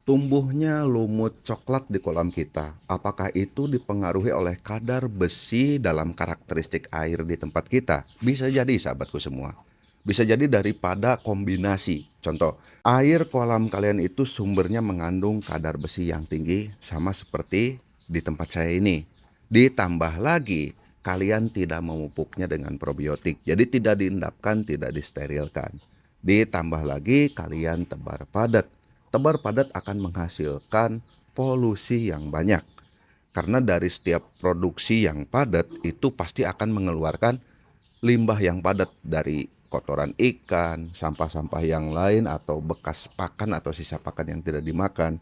Tumbuhnya lumut coklat di kolam kita, apakah itu dipengaruhi oleh kadar besi dalam karakteristik air di tempat kita? Bisa jadi sahabatku semua. Bisa jadi daripada kombinasi. Contoh, air kolam kalian itu sumbernya mengandung kadar besi yang tinggi sama seperti di tempat saya ini. Ditambah lagi, kalian tidak memupuknya dengan probiotik. Jadi tidak diendapkan, tidak disterilkan. Ditambah lagi kalian tebar padat. Tebar padat akan menghasilkan polusi yang banyak. Karena dari setiap produksi yang padat itu pasti akan mengeluarkan limbah yang padat dari kotoran ikan, sampah-sampah yang lain atau bekas pakan atau sisa pakan yang tidak dimakan.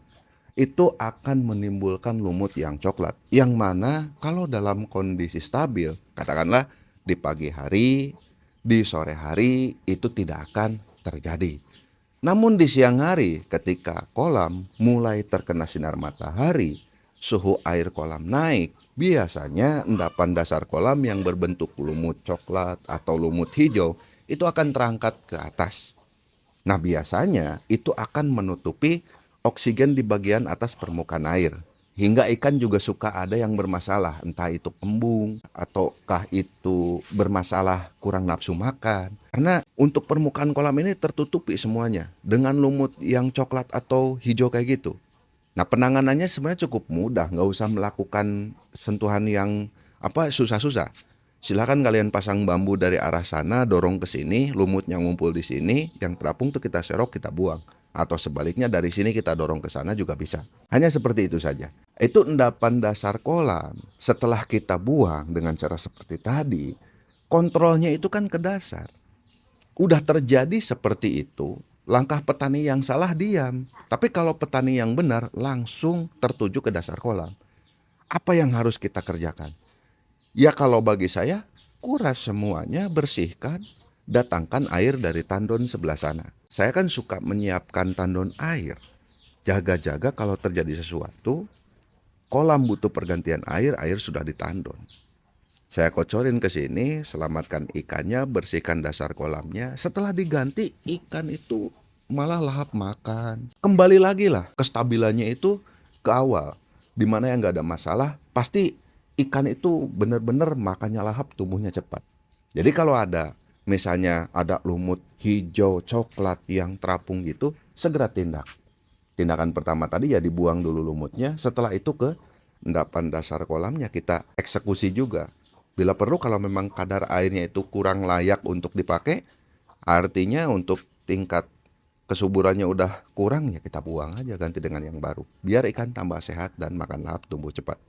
Itu akan menimbulkan lumut yang coklat. Yang mana kalau dalam kondisi stabil, katakanlah di pagi hari, di sore hari itu tidak akan terjadi. Namun di siang hari ketika kolam mulai terkena sinar matahari, suhu air kolam naik, biasanya endapan dasar kolam yang berbentuk lumut coklat atau lumut hijau itu akan terangkat ke atas. Nah, biasanya itu akan menutupi oksigen di bagian atas permukaan air. Hingga ikan juga suka ada yang bermasalah, entah itu kembung ataukah itu bermasalah kurang nafsu makan. Karena untuk permukaan kolam ini tertutupi semuanya dengan lumut yang coklat atau hijau kayak gitu. Nah, penanganannya sebenarnya cukup mudah, nggak usah melakukan sentuhan yang susah-susah. Silakan kalian pasang bambu dari arah sana, dorong ke sini, lumutnya ngumpul di sini, yang terapung tuh kita serok, kita buang. Atau sebaliknya dari sini kita dorong ke sana juga bisa. Hanya seperti itu saja. Itu endapan dasar kolam. Setelah kita buang dengan cara seperti tadi, kontrolnya itu kan ke dasar. Udah terjadi seperti itu, langkah petani yang salah diam. Tapi kalau petani yang benar langsung tertuju ke dasar kolam. Apa yang harus kita kerjakan? Ya kalau bagi saya, kuras semuanya, bersihkan, datangkan air dari tandon sebelah sana. Saya kan suka menyiapkan tandon air. Jaga-jaga kalau terjadi sesuatu, kolam butuh pergantian air, air sudah di tandon. Saya kocorin ke sini, selamatkan ikannya, bersihkan dasar kolamnya. Setelah diganti, ikan itu malah lahap makan. Kembali lagi lah kestabilannya itu ke awal. Dimana yang gak ada masalah, pasti ikan itu benar-benar makannya lahap, tumbuhnya cepat. Jadi kalau ada, misalnya ada lumut hijau coklat yang terapung gitu, segera tindak. Tindakan pertama tadi ya dibuang dulu lumutnya, setelah itu ke endapan dasar kolamnya kita eksekusi juga. Bila perlu kalau memang kadar airnya itu kurang layak untuk dipakai, artinya untuk tingkat kesuburannya udah kurang ya kita buang aja, ganti dengan yang baru. Biar ikan tambah sehat dan makan lahap tumbuh cepat.